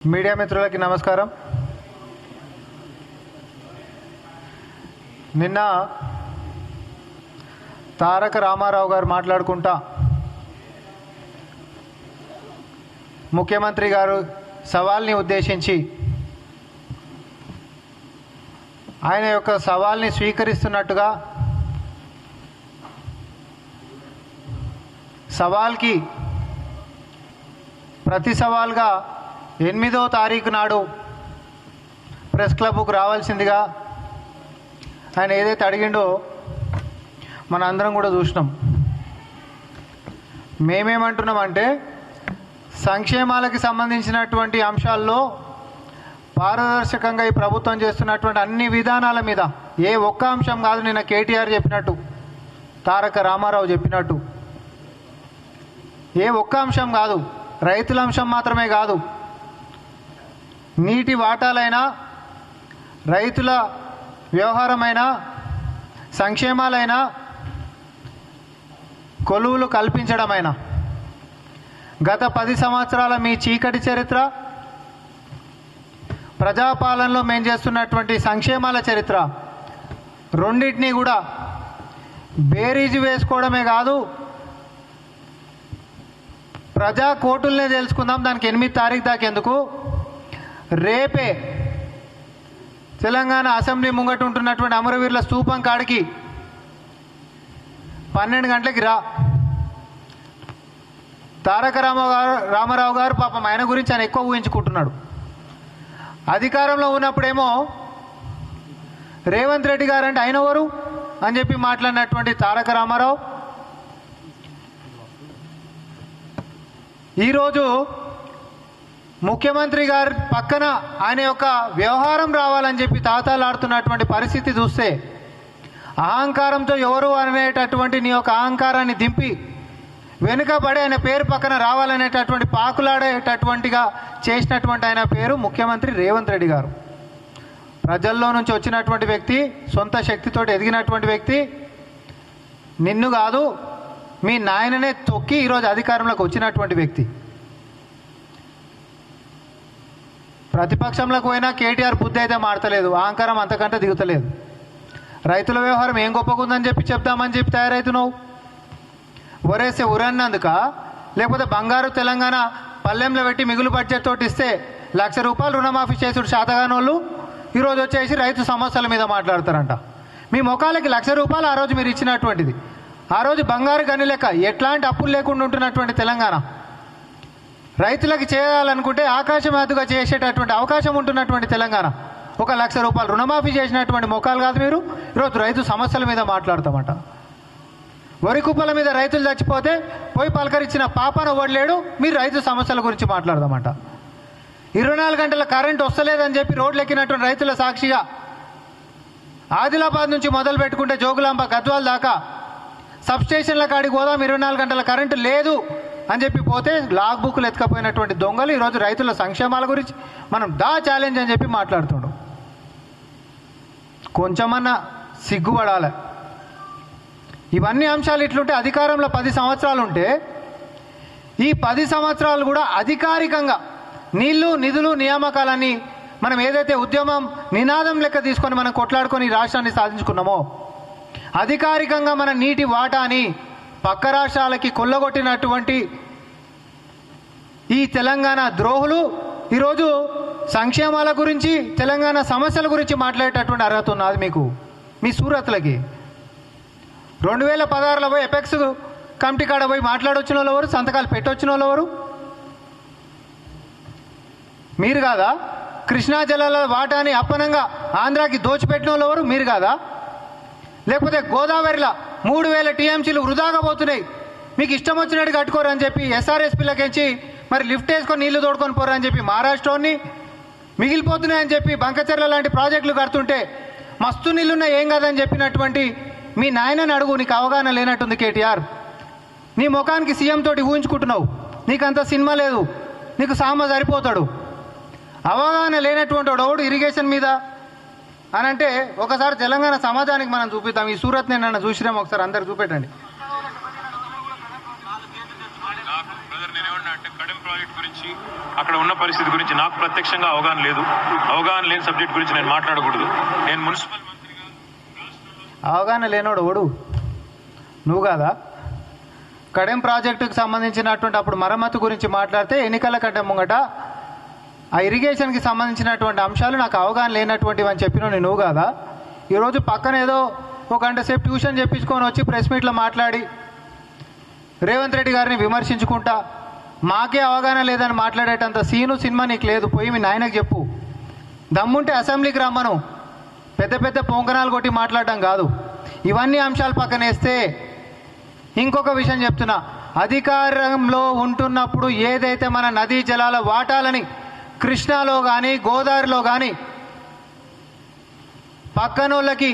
Media మిత్రులకి నమస్కారం. నిన్న తారక రామారావు గారు మాట్లాడుకుంటా ముఖ్యమంత్రి గారు సవాల్ని ఉద్దేశించి ఆయన యొక్క సవాల్ని స్వీకరిస్తున్నట్టుగా సవాల్కి ప్రతి సవాల్గా 8వ తారీఖు నాడు ప్రెస్ క్లబ్కు రావాల్సిందిగా ఆయన ఏదైతే అడిగిండో మన అందరం కూడా చూసినాం. మేమేమంటున్నామంటే సంక్షేమాలకి సంబంధించినటువంటి అంశాల్లో పారదర్శకంగా ఈ ప్రభుత్వం చేస్తున్నటువంటి అన్ని విధానాల మీద ఏ ఒక్క అంశం కాదు, నిన్న కేటీఆర్ చెప్పినట్టు, తారక రామారావు చెప్పినట్టు ఏ ఒక్క అంశం కాదు, రైతుల అంశం మాత్రమే కాదు, నీటి వాటాలైనా, రైతుల వ్యవహారమైనా, సంక్షేమాలైనా, కొలువులు కల్పించడమైనా, గత 10 సంవత్సరాల మీ చీకటి చరిత్ర, ప్రజాపాలనలో మేము చేస్తున్నటువంటి సంక్షేమాల చరిత్ర, రెండింటినీ కూడా బేరీజు వేసుకోవడమే కాదు, ప్రజా కోర్టులనే తెలుసుకుందాం. దానికి 8 తారీఖు దాకా ఎందుకు, రేపే తెలంగాణ అసెంబ్లీ ముంగట ఉంటున్నటువంటి అమరవీరుల స్తూపం కాడికి 12 గంటలకి రా. తారక రామారావు గారు పాపం ఆయన గురించి ఆయన ఎక్కువ ఊహించుకుంటున్నాడు. అధికారంలో ఉన్నప్పుడేమో రేవంత్ రెడ్డి గారు అంటే ఆయన ఎవరు అని చెప్పి మాట్లాడినటువంటి తారక రామారావు ఈరోజు ముఖ్యమంత్రి గారి పక్కన ఆయన యొక్క వ్యవహారం రావాలని చెప్పి తాతాలాడుతున్నటువంటి పరిస్థితి చూస్తే, అహంకారంతో ఎవరు అనేటటువంటి నీ యొక్క అహంకారాన్ని దింపి వెనుకబడి ఆయన పేరు పక్కన రావాలనేటటువంటి పాకులాడేటటువంటిగా చేసినటువంటి ఆయన పేరు ముఖ్యమంత్రి రేవంత్ రెడ్డి గారు. ప్రజల్లో నుంచి వచ్చినటువంటి వ్యక్తి, సొంత శక్తితో ఎదిగినటువంటి వ్యక్తి. నిన్ను కాదు మీ నాయననే తొక్కి ఈరోజు అధికారంలోకి వచ్చినటువంటి వ్యక్తి. ప్రతిపక్షంలోకి పోయినా కేటీఆర్ బుద్ధి అయితే మాడతలేదు, అహంకారం అంతకంటే దిగుతలేదు. రైతుల వ్యవహారం ఏం గొప్పకుందని చెప్పి చెప్తామని చెప్పి తయారవుతున్నావు. ఒరేసే ఉరన్నందుక, లేకపోతే బంగారు తెలంగాణ పల్లెంలో పెట్టి మిగులు బడ్జెట్ తోటి ఇస్తే ₹1,00,000 రుణమాఫీ చేసుడు శాతగానోళ్ళు ఈరోజు వచ్చేసి రైతు సమస్యల మీద మాట్లాడతారంట. మీ ముఖాలకి ₹1,00,000 ఆ రోజు మీరు ఇచ్చినటువంటిది. ఆ రోజు బంగారు గని లెక్క ఎట్లాంటి అప్పులు లేకుండా ఉంటున్నటువంటి తెలంగాణ రైతులకు చేయాలనుకుంటే ఆకాశం ఎత్తుగా చేసేటటువంటి అవకాశం ఉంటున్నటువంటి తెలంగాణ ఒక ₹1,00,000 రుణమాఫీ చేసినటువంటి ముఖాలు కాదు మీరు. ఈరోజు రైతు సమస్యల మీద మాట్లాడతామంట. వరి కుప్పల మీద రైతులు చచ్చిపోతే పోయి పలకరించిన పాపన ఓడలేడు, మీరు రైతు సమస్యల గురించి మాట్లాడదామంట. 24 గంటల కరెంట్ వస్తలేదని చెప్పి రోడ్లు ఎక్కినటువంటి రైతుల సాక్షిగా ఆదిలాబాద్ నుంచి మొదలు పెట్టుకుంటే జోగులాంబ గద్వాల దాకా సబ్స్టేషన్ల కాడికి పోదాం, 24 గంటల కరెంటు లేదు అని చెప్పి పోతే లాగ్ బుక్లు ఎత్తుకపోయినటువంటి దొంగలు ఈరోజు రైతుల సంక్షేమాల గురించి మనం ఛాలెంజ్ అని చెప్పి మాట్లాడుతుండు. కొంచెమన్నా సిగ్గుపడాలి. ఇవన్నీ అంశాలు ఇట్లుంటే అధికారంలో 10 సంవత్సరాలు ఉంటే ఈ 10 సంవత్సరాలు కూడా అధికారికంగా నీళ్లు, నిధులు, నియామకాలన్నీ మనం ఏదైతే ఉద్యమం నినాదం లెక్క తీసుకొని మనం కొట్లాడుకొని ఈ రాష్ట్రాన్ని సాధించుకున్నామో, అధికారికంగా మన నీటి వాటాని పక్క రాష్ట్రాలకి కొల్లగొట్టినటువంటి ఈ తెలంగాణ ద్రోహులు ఈరోజు సంక్షేమాల గురించి, తెలంగాణ సమస్యల గురించి మాట్లాడేటటువంటి అర్హత ఉన్నది మీకు, మీ సూరత్లకి. 2016లో పోయి ఎపెక్స్ కమిటీ కాడ పోయి మాట్లాడొచ్చిన వాళ్ళు ఎవరు, సంతకాలు పెట్టొచ్చిన వాళ్ళు ఎవరు? మీరు కాదా? కృష్ణా జలాల వాటాని అప్పనంగా ఆంధ్రాకి దోచిపెట్టిన వాళ్ళు ఎవరు? మీరు కాదా? లేకపోతే గోదావరిలో 3000 టీఎంసీలు వృధాగా పోతున్నాయి, మీకు ఇష్టం వచ్చినట్టు కట్టుకోరు అని చెప్పి ఎస్ఆర్ఎస్పీలకించి మరి లిఫ్ట్ వేసుకొని నీళ్లు తోడుకొని పోరు అని చెప్పి మహారాష్ట్రని మిగిలిపోతున్నాయని చెప్పి బంకచెర్ల లాంటి ప్రాజెక్టులు కడుతుంటే మస్తు నీళ్ళున్నాయి ఏం కాదని చెప్పినటువంటి మీ నాయనని అడుగు. నీకు అవగాహన లేనట్టుంది కేటీఆర్. నీ ముఖానికి సీఎం తోటి ఊహించుకుంటున్నావు, నీకంత సినిమా లేదు, నీకు సామ సరిపోతాడు. అవగాహన లేనటువంటి వాడు ఇరిగేషన్ మీద అని అంటే ఒకసారి తెలంగాణ సమాజానికి మనం చూపిద్దాం. ఈ సూరత్ నేను చూసినాం, ఒకసారి అందరు చూపెట్టండి. బ్రదర్ నేనేమన్నా అంటే కడెం ప్రాజెక్ట్ గురించి గురించి అక్కడ ఉన్న పరిస్థితి గురించి నాకు ప్రత్యక్షంగా అవగాహన లేదు. అవగాహన లేని సబ్జెక్ట్ గురించి నేను మాట్లాడకూడదు. నేను మున్సిపల్ మంత్రిగా అవగాహన లేనోడు ఓడు నువ్వు కాదా? కడెం ప్రాజెక్టుకు సంబంధించినటువంటి అప్పుడు మరమ్మతు గురించి మాట్లాడితే ఎన్నికల కంటే ముంగట ఆ ఇరిగేషన్కి సంబంధించినటువంటి అంశాలు నాకు అవగాహన లేనటువంటివి అని చెప్పిన నువ్వు కాదా? ఈరోజు పక్కన ఏదో ఒక గంట సేపు ట్యూషన్ చెప్పించుకొని వచ్చి ప్రెస్ మీట్లో మాట్లాడి రేవంత్ రెడ్డి గారిని విమర్శించుకుంటా మాకే అవగాహన లేదని మాట్లాడేటంత సీను సినిమా నీకు లేదు. పోయి మీ నాయనకు చెప్పు. దమ్ముంటే అసెంబ్లీకి రమ్మను. పెద్ద పెద్ద పొంకనాలు కొట్టి మాట్లాడడం కాదు. ఇవన్నీ అంశాలు పక్కనేస్తే ఇంకొక విషయం చెప్తున్నా. అధికారంలో ఉంటున్నప్పుడు ఏదైతే మన నదీ జలాల వాటాలని కృష్ణాలో కానీ గోదావరిలో కానీ పక్కనోళ్ళకి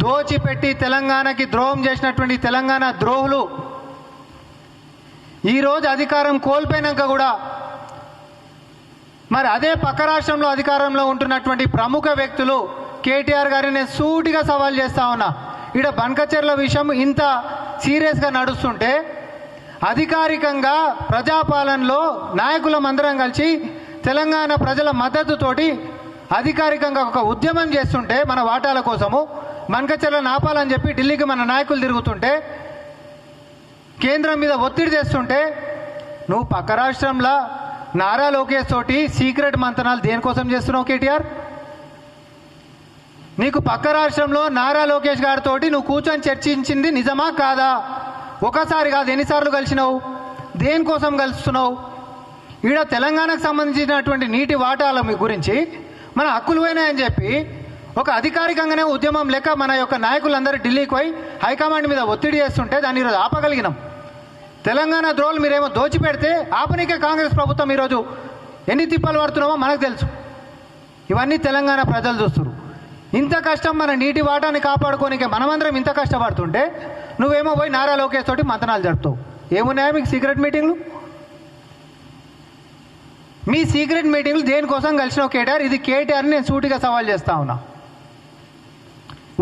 దోచిపెట్టి తెలంగాణకి ద్రోహం చేసినటువంటి తెలంగాణ ద్రోహులు ఈరోజు అధికారం కోల్పోయినాక కూడా మరి అదే పక్క రాష్ట్రంలో అధికారంలో ఉంటున్నటువంటి ప్రముఖ వ్యక్తులు కేటీఆర్ గారిని నేను సూటిగా సవాల్ చేస్తా ఉన్నా. ఇక్కడ బంకచెర్ల విషయం ఇంత సీరియస్గా నడుస్తుంటే అధికారికంగా ప్రజాపాలనలో నాయకులం అందరం కలిసి తెలంగాణ ప్రజల మద్దతుతోటి అధికారికంగా ఒక ఉద్యమం చేస్తుంటే మన వాటాల కోసము బంకచెర్ల నాపాలని చెప్పి ఢిల్లీకి మన నాయకులు తిరుగుతుంటే కేంద్రం మీద ఒత్తిడి చేస్తుంటే నువ్వు పక్క రాష్ట్రంలో నారా లోకేష్ తోటి సీక్రెట్ మంతనాలు దేనికోసం చేస్తున్నావు కేటీఆర్? నీకు పక్క రాష్ట్రంలో నారా లోకేష్ గారితో నువ్వు కూర్చొని చర్చించింది నిజమా కాదా? ఒకసారి కాదు, ఎన్నిసార్లు కలిసినావు? దేనికోసం కలుస్తున్నావు? ఈడ తెలంగాణకు సంబంధించినటువంటి నీటి వాటాల గురించి మన హక్కులు పోయినాయని చెప్పి ఒక అధికారికంగానే ఉద్యమం లెక్క మన యొక్క నాయకులందరూ ఢిల్లీకి పోయి హైకమాండ్ మీద ఒత్తిడి చేస్తుంటే దాన్ని ఈరోజు ఆపగలిగినాం. తెలంగాణ ద్రోహులు మీరేమో దోచిపెడితే ఆపనికే కాంగ్రెస్ ప్రభుత్వం ఈరోజు ఎన్ని తిప్పలు పడుతున్నామో మనకు తెలుసు. ఇవన్నీ తెలంగాణ ప్రజలు చూస్తున్నారు. ఇంత కష్టం మన నీటి వాటాన్ని కాపాడుకోనికే మనమందరం ఇంత కష్టపడుతుంటే నువ్వేమో పోయి నారా లోకేష్ తోటి మంతనాలు జరుపుతావు. ఏమున్నాయా మీకు సీక్రెట్ మీటింగ్లు? మీ సీక్రెట్ మీటింగ్లు దేనికోసం కలిసినావు కేటీఆర్? ఇది కేటీఆర్ని నేను సూటిగా సవాల్ చేస్తా ఉన్నా.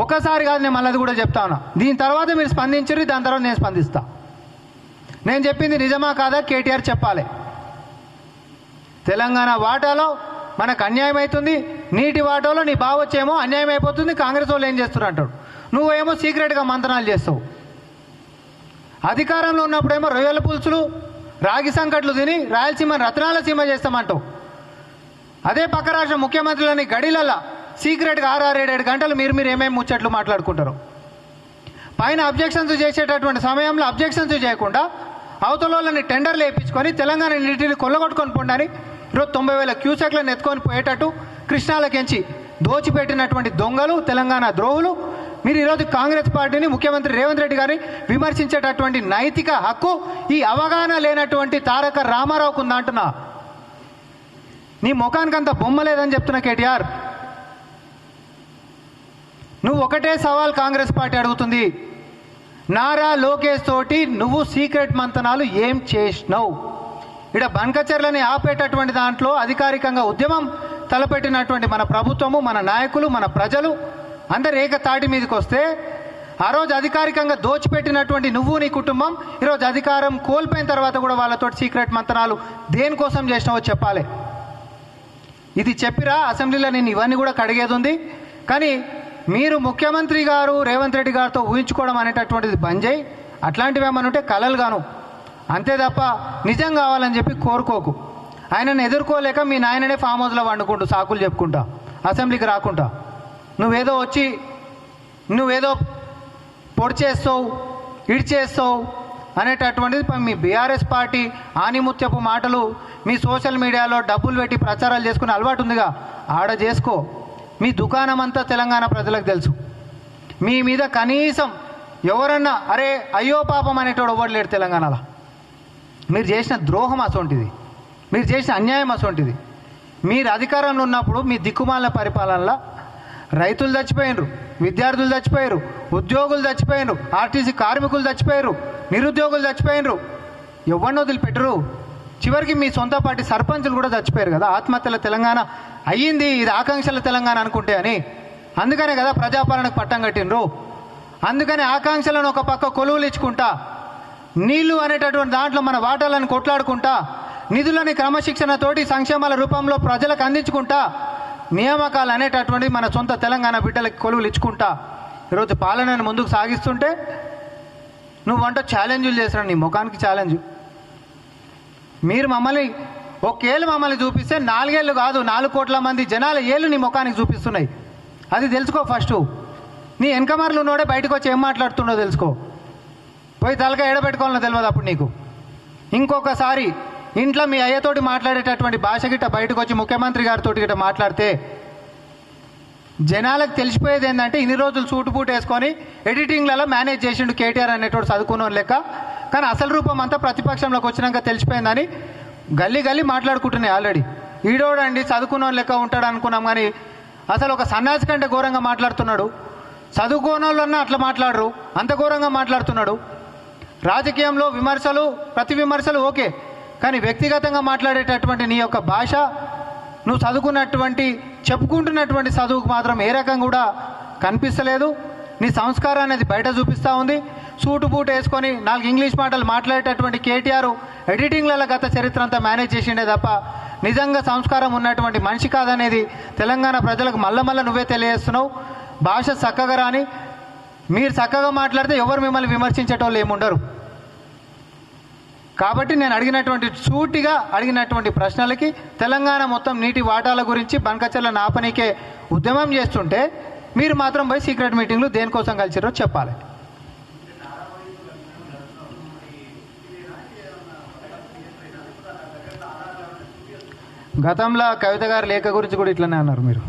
ఒకసారి కాదు, నేను మళ్ళీ అది కూడా చెప్తా ఉన్నా. దీని తర్వాత మీరు స్పందించరు, దాని తర్వాత నేను స్పందిస్తా. నేను చెప్పింది నిజమా కాదా కేటీఆర్ చెప్పాలి. తెలంగాణ వాటాలో మనకు అన్యాయం అవుతుంది, నీటి వాటాలో నీ బావొచ్చేమో అన్యాయం అయిపోతుంది, కాంగ్రెస్ వాళ్ళు ఏం చేస్తున్నారు అంటాడు. నువ్వేమో సీక్రెట్గా మంతనాలు చేస్తావు. అధికారంలో ఉన్నప్పుడేమో రొయ్యల పులుసులు రాగి సంకట్లు తిని రాయలసీమ రత్నాల సీమ చేస్తామంటావు. అదే పక్క రాష్ట్ర ముఖ్యమంత్రులని గడిలల్లా సీక్రెట్గా 6-7 గంటలు మీరు ఏమేమి ముచ్చట్లు మాట్లాడుకుంటారు. పైన అబ్జెక్షన్స్ చేసేటటువంటి సమయంలో అబ్జెక్షన్స్ చేయకుండా అవతలని టెండర్లు వేయించుకొని తెలంగాణ నీటిని కొల్లగొట్టుకొని పోండి. ఈరోజు 90,000 క్యూసెక్లను ఎత్తుకొని పోయేటట్టు కృష్ణాలకెంచి దోచిపెట్టినటువంటి దొంగలు తెలంగాణ ద్రోహులు మీరు ఈరోజు కాంగ్రెస్ పార్టీని ముఖ్యమంత్రి రేవంత్ రెడ్డి గారిని విమర్శించేటటువంటి నైతిక హక్కు ఈ అవగాహన లేనటువంటి తారక రామారావుకు ఉందా అంటున్నా. నీ ముఖానికి అంత బొమ్మ లేదని చెప్తున్నా కేటీఆర్. నువ్వు ఒకటే సవాల్ కాంగ్రెస్ పార్టీ అడుగుతుంది, నారా లోకేష్ తోటి నువ్వు సీక్రెట్ మంతనాలు ఏం చేసినావు? ఇక్కడ బంకచెర్లని ఆపేటటువంటి దాంట్లో అధికారికంగా ఉద్యమం తలపెట్టినటువంటి మన ప్రభుత్వము, మన నాయకులు, మన ప్రజలు అందరు ఏకతాటి మీదకి వస్తే ఆ రోజు అధికారికంగా దోచిపెట్టినటువంటి నువ్వు నీ కుటుంబం ఈరోజు అధికారం కోల్పోయిన తర్వాత కూడా వాళ్ళతో సీక్రెట్ మంతనాలు దేనికోసం చేసినావో చెప్పాలి. ఇది చెప్పిరా అసెంబ్లీలో నేను ఇవన్నీ కూడా కడిగేది ఉంది. కానీ మీరు ముఖ్యమంత్రి గారు రేవంత్ రెడ్డి గారితో ఊహించుకోవడం అనేటటువంటిది బంద్ చేయి. అట్లాంటివి ఏమన్నా ఉంటే కలలు గాను, అంతే తప్ప నిజం కావాలని చెప్పి కోరుకోకు. ఆయనను ఎదుర్కోలేక మీ నాయననే ఫామ్ హౌస్లో వండుకుంటూ సాకులు చెప్పుకుంటా అసెంబ్లీకి రాకుండా నువ్వేదో వచ్చి నువ్వేదో పొడి చేస్తావు ఇడి చేస్తావు అనేటటువంటిది మీ బీఆర్ఎస్ పార్టీ ఆనిముత్యపు మాటలు మీ సోషల్ మీడియాలో డబ్బులు పెట్టి ప్రచారాలు చేసుకునే అలవాటు ఉందిగా, ఆడ చేసుకో. మీ దుకాణం అంతా తెలంగాణ ప్రజలకు తెలుసు. మీ మీద కనీసం ఎవరన్నా అరే అయ్యో పాపం అనేటోడు ఇవ్వట్లేడు తెలంగాణలో. మీరు చేసిన ద్రోహం అసొంటిది, మీరు చేసిన అన్యాయం అసొంటిది. మీరు అధికారంలో ఉన్నప్పుడు మీ దిక్కుమాల పరిపాలనలో రైతులు చచ్చిపోయినరు, విద్యార్థులు చచ్చిపోయారు, ఉద్యోగులు చచ్చిపోయినరు, ఆర్టీసీ కార్మికులు చచ్చిపోయారు, నిరుద్యోగులు చచ్చిపోయినరు. ఎవరిని వదిలిపెట్టరు. చివరికి మీ సొంత పార్టీ సర్పంచులు కూడా చచ్చిపోయారు కదా. ఆత్మహత్యల తెలంగాణ అయ్యింది, ఇది ఆకాంక్షల తెలంగాణ అనుకుంటే అని. అందుకనే కదా ప్రజాపాలనకు పట్టం కట్టినరు. అందుకని ఆకాంక్షలను ఒక పక్క కొలువులు ఇచ్చుకుంటా, నీళ్లు అనేటటువంటి దాంట్లో మన వాటాలను కొట్లాడుకుంటా, నిధులని క్రమశిక్షణతోటి సంక్షేమాల రూపంలో ప్రజలకు అందించుకుంటా, నియామకాలు అనేటటువంటి మన సొంత తెలంగాణ బిడ్డలకి కొలువులు ఇచ్చుకుంటా ఈరోజు పాలనను ముందుకు సాగిస్తుంటే నువ్వంట ఛాలెంజ్లు చేస్తున్నావు. నీ ముఖానికి ఛాలెంజ్. మీరు మమ్మల్ని ఒకేళ్ళు మమ్మల్ని చూపిస్తే 4 ఏళ్ళు కాదు 4 కోట్ల మంది జనాల ఏళ్ళు నీ ముఖానికి చూపిస్తున్నాయి. అది తెలుసుకో ఫస్ట్. నీ వెనకమార్లు ఉన్నోడే బయటకు వచ్చి ఏం మాట్లాడుతుండో తెలుసుకో. పోయి తలక ఎడబెట్టుకోవాలని తెలియదు అప్పుడు నీకు. ఇంకొకసారి ఇంట్లో మీ అయ్యతోటి మాట్లాడేటటువంటి భాష గిట్ట బయటకు వచ్చి ముఖ్యమంత్రి గారితో గిట్ట మాట్లాడితే జనాలకు తెలిసిపోయేది ఏంటంటే ఇన్ని రోజులు సూటుపూట వేసుకొని ఎడిటింగ్లలో మేనేజ్ చేసిండు కేటీఆర్ అనేటోడు చదువుకున్న లెక్క. కానీ అసలు రూపం అంతా ప్రతిపక్షంలోకి వచ్చినాక తెలిసిపోయిందని గల్లీ గల్లీ మాట్లాడుకుంటున్నాయి ఆల్రెడీ. ఈడోడండి చదువుకున్న లెక్క ఉంటాడు అనుకున్నాం, కానీ అసలు ఒక సన్యాసి కంటే ఘోరంగా మాట్లాడుతున్నాడు. చదువుకోని వాళ్ళన్నా అట్లా మాట్లాడరు, అంత ఘోరంగా మాట్లాడుతున్నాడు. రాజకీయంలో విమర్శలు ప్రతి విమర్శలు ఓకే, కానీ వ్యక్తిగతంగా మాట్లాడేటటువంటి నీ యొక్క భాష, నువ్వు చదువుకున్నటువంటి చెప్పుకుంటున్నటువంటి చదువుకు మాత్రం ఏ రకంగా కూడా కనిపిస్తలేదు. నీ సంస్కారం అనేది బయట చూపిస్తూ ఉంది. సూటు బూటు వేసుకొని 4 ఇంగ్లీష్ మాటలు మాట్లాడేటటువంటి కేటీఆర్ ఎడిటింగ్లలో గత చరిత్ర అంతా మేనేజ్ చేసిండే తప్ప నిజంగా సంస్కారం ఉన్నటువంటి మనిషి కాదనేది తెలంగాణ ప్రజలకు మళ్ళా నువ్వే తెలియజేస్తున్నావు. భాష చక్కగా రాని మీరు చక్కగా మాట్లాడితే ఎవరు మిమ్మల్ని విమర్శించేటోళ్ళు ఏముండరు. కాబట్టి నేను సూటిగా అడిగినటువంటి ప్రశ్నలకి తెలంగాణ మొత్తం నీటి వాటాల గురించి బంకచర్ల నాపనికే ఉద్యమం చేస్తుంటే మీరు మాత్రం పోయి సీక్రెట్ మీటింగ్లు దేనికోసం కలిసిరో చెప్పాలి. గతంలో కవిత గారి లేఖ గురించి కూడా ఇట్లనే అన్నారు, మీరు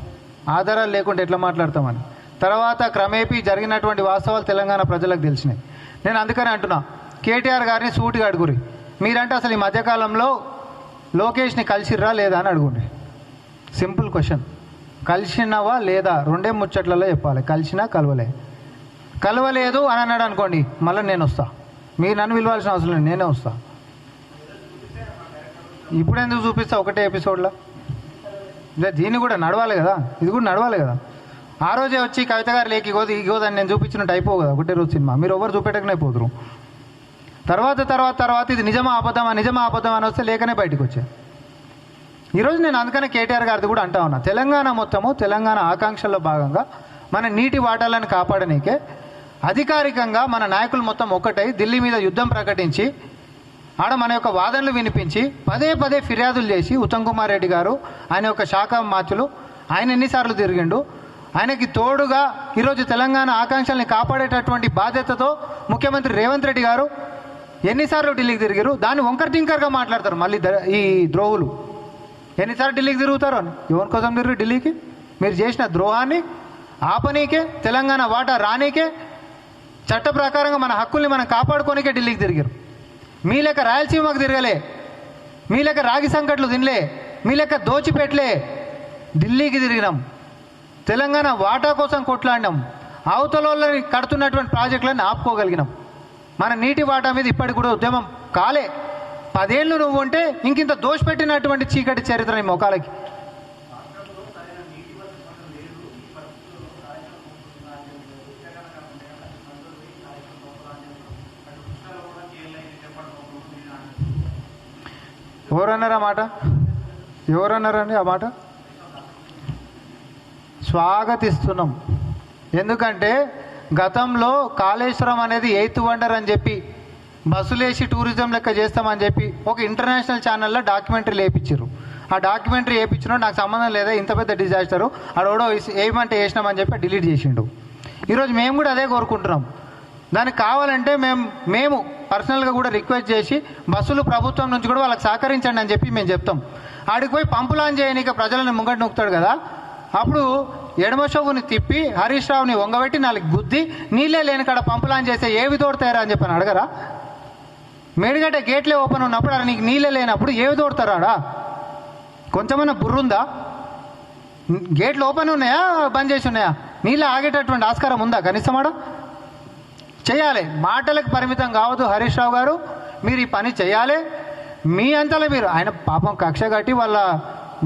ఆధారాలు లేకుండా ఎట్లా మాట్లాడతామని. తర్వాత క్రమేపీ జరిగినటువంటి వాస్తవాలు తెలంగాణ ప్రజలకు తెలిసినాయి. నేను అందుకని అంటున్నా, కేటీఆర్ గారిని సూటిగా అడుగురి. మీరంటే అసలు ఈ మధ్యకాలంలో లోకేష్ని కలిసిర్రా లేదా అని అడుగుండి. Simple question. కలిసినవా లేదా రెండే ముచ్చట్లలో చెప్పాలి. కలిసినా కలవలేదు అని అన్నాడు అనుకోండి, మళ్ళీ నేను వస్తా. మీరు నన్ను పిలవాల్సిన అవసరం లేదు, నేనే వస్తా. ఇప్పుడు ఎందుకు చూపిస్తా ఒకటే ఎపిసోడ్లో? దీన్ని కూడా నడవాలి కదా, ఇది కూడా నడవాలి కదా. ఆ రోజే వచ్చి కవిత గారు లేక ఇగోదని నేను చూపించినట్టు అయిపోవు కదా ఒకటే రోజు సినిమా. మీరు ఎవరు చూపెట్టకనే పోతురు. తర్వాత ఇది నిజమా అబద్ధమా అని వస్తే లేకనే బయటకు వచ్చాయి. ఈరోజు నేను అందుకనే కేటీఆర్ గారిది కూడా అంటా ఉన్నా, తెలంగాణ ఆకాంక్షల్లో భాగంగా మన నీటి వాటాలను కాపాడనీకే అధికారికంగా మన నాయకులు మొత్తం ఒక్కటై ఢిల్లీ మీద యుద్ధం ప్రకటించి ఆడ మన యొక్క వాదనలు వినిపించి పదే ఫిర్యాదులు చేసి ఉత్తమ్ కుమార్ రెడ్డి గారు ఆయన యొక్క శాఖ మాచులు ఆయన ఎన్నిసార్లు తిరిగిండు. ఆయనకి తోడుగా ఈరోజు తెలంగాణ ఆకాంక్షల్ని కాపాడేటటువంటి బాధ్యతతో ముఖ్యమంత్రి రేవంత్ రెడ్డి గారు ఎన్నిసార్లు ఢిల్లీకి తిరిగారు. దాన్ని వంకర్ టింకర్గా మాట్లాడతారు మళ్ళీ ఈ ద్రోహులు. ఎన్నిసార్లు ఢిల్లీకి తిరుగుతారు అని ఎవరి కోసం తిరిగి ఢిల్లీకి? మీరు చేసిన ద్రోహాన్ని ఆపనీకే, తెలంగాణ వాటా రానీకే, చట్ట ప్రకారంగా మన హక్కుల్ని మనం కాపాడుకోనికే ఢిల్లీకి తిరిగారు. మీ లెక్క రాయలసీమకు తిరగలే, మీ లెక్క రాగి సంకట్లు తినలే, మీ లెక్క దోచిపెట్టలే. ఢిల్లీకి తిరిగినాం, తెలంగాణ వాటా కోసం కొట్లాడినాం, అవతలని కడుతున్నటువంటి ప్రాజెక్టులను ఆపుకోగలిగినాం. మన నీటి వాటా మీద ఇప్పటికి కూడా ఉద్యమం కాలే. 10 ఏళ్ళు నువ్వు ఉంటే ఇంకింత దోషపెట్టినటువంటి చీకటి చరిత్ర నీ మొఖాలకి. ఎవరన్నారండి ఆ మాట? స్వాగతిస్తున్నాం. ఎందుకంటే గతంలో కాళేశ్వరం అనేది 8th వండర్ అని చెప్పి బస్సులేసి టూరిజం లెక్క చేస్తామని చెప్పి ఒక ఇంటర్నేషనల్ ఛానల్లో డాక్యుమెంటరీ వేయించారు. ఆ డాక్యుమెంటరీ వేయించినా నాకు సంబంధం లేదా, ఇంత పెద్ద డిజాస్టరు ఆడోడో ఏమంటే వేసినామని చెప్పి డిలీట్ చేసిండు. ఈరోజు మేము కూడా అదే కోరుకుంటున్నాం. దానికి కావాలంటే మేము పర్సనల్గా కూడా రిక్వెస్ట్ చేసి బస్సులు ప్రభుత్వం నుంచి కూడా వాళ్ళకి సహకరించండి అని చెప్పి మేము చెప్తాం. ఆడికి పోయి పంపులాన్ చేయనిక ప్రజలను ముంగట నొక్కుతాడు కదా, అప్పుడు ఎడమ షోగుని తిప్పి హరీష్ రావుని వంగబెట్టి 4 గుద్ది నీళ్ళే లేని కాడ పంపులాన్ చేస్తే ఏవి తోడతారా అని చెప్పని అడగరా? మేడిగడ్డ గేట్లే ఓపెన్ ఉన్నప్పుడు అక్కడ నీకు నీళ్ళే లేనప్పుడు ఏవి తోడతారాడా? కొంచెమన్నా బుర్రుందా? గేట్లు ఓపెన్ ఉన్నాయా బంద్ చేసి ఉన్నాయా? నీళ్ళు ఆగేటటువంటి ఆస్కారం ఉందా కనీసమాడ? చేయాలి. మాటలకు పరిమితం కావద్దు హరీష్ రావు గారు, మీరు ఈ పని చేయాలి. మీ అంతలో మీరు ఆయన పాపం కక్ష కట్టి వాళ్ళ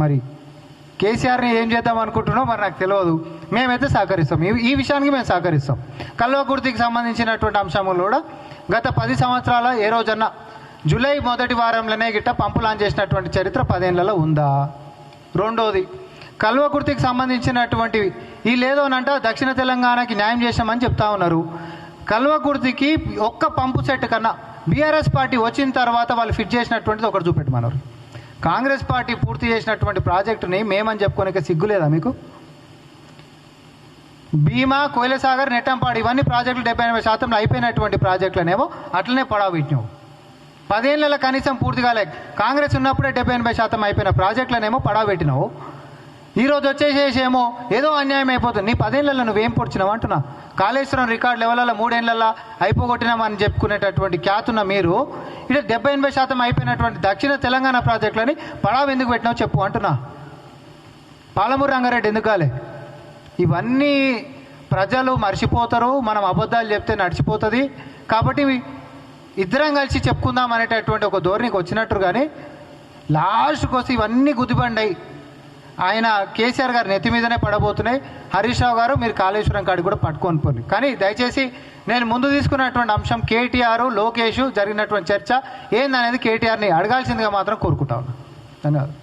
మరి కేసీఆర్ని ఏం చేద్దాం అనుకుంటున్నాం మరి నాకు తెలియదు. మేమైతే సహకరిస్తాం, ఈ విషయానికి మేము సహకరిస్తాం. కల్వకుర్తికి సంబంధించినటువంటి అంశంలో కూడా గత 10 సంవత్సరాల ఏ రోజన్నా జూలై మొదటి వారంలోనే గిట్ట పంపు లాంచ్ చేసినటువంటి చరిత్ర 10 ఏళ్లలో ఉందా? రెండోది, కల్వకుర్తికి సంబంధించినటువంటివి వీళ్ళేదోనంట దక్షిణ తెలంగాణకి న్యాయం చేశామని చెప్తా ఉన్నారు. కల్వకుర్తికి ఒక్క పంపు సెట్ కన్నా బీఆర్ఎస్ పార్టీ వచ్చిన తర్వాత వాళ్ళు ఫిట్ చేసినటువంటిది ఒకటి చూపెట్టమన్నారు. కాంగ్రెస్ పార్టీ పూర్తి చేసినటువంటి ప్రాజెక్టుని మేమని చెప్పుకోనికే సిగ్గులేదా మీకు? భీమా, కోయిలసాగర్, నెట్టంపాడు ఇవన్నీ ప్రాజెక్టులు 70-80% అయిపోయినటువంటి ప్రాజెక్టులనేమో అట్లనే పడావు పెట్టినావు. 10 ఏళ్ళ కనీసం పూర్తి కాలే. కాంగ్రెస్ ఉన్నప్పుడే 70-80% అయిపోయిన ప్రాజెక్టులనేమో పడావు పెట్టినావు. ఈరోజు వచ్చేసేసేమో ఏదో అన్యాయం అయిపోతుంది. నీ 10 ఏళ్ళలో నువ్వేం పొడిచినావు అంటున్నా. కాళేశ్వరం రికార్డు లెవెల్లో 3 ఏళ్లలో అయిపోగొట్టినామని చెప్పుకునేటటువంటి ఖ్యాతున్న మీరు ఇక 70-80% అయిపోయినటువంటి దక్షిణ తెలంగాణ ప్రాజెక్టులని పడావు ఎందుకు పెట్టినావు చెప్పు అంటున్నా. పాలమూరు రంగారెడ్డి ఎందుకు కాలే? ఇవన్నీ ప్రజలు మర్చిపోతారు. మనం అబద్ధాలు చెప్తే నడిచిపోతుంది. కాబట్టి ఇద్దరం కలిసి చెప్పుకుందాం అనేటటువంటి ఒక ధోరణికి వచ్చినట్టు. కానీ లాస్ట్కి వస్తే ఇవన్నీ గుదిబండాయి. ఆయన కేసీఆర్ గారు నెత్తి మీదనే పడబోతున్నాయి. హరీష్ రావు గారు మీరు కాళేశ్వరం కాడికి కూడా పట్టుకొని పోండి. కానీ దయచేసి నేను ముందు తీసుకున్నటువంటి అంశం కేటీఆర్, లోకేష్ జరిగినటువంటి చర్చ ఏందనేది కేటీఆర్ని అడగాల్సిందిగా మాత్రం కోరుకుంటా ఉన్నాను. ధన్యవాదాలు.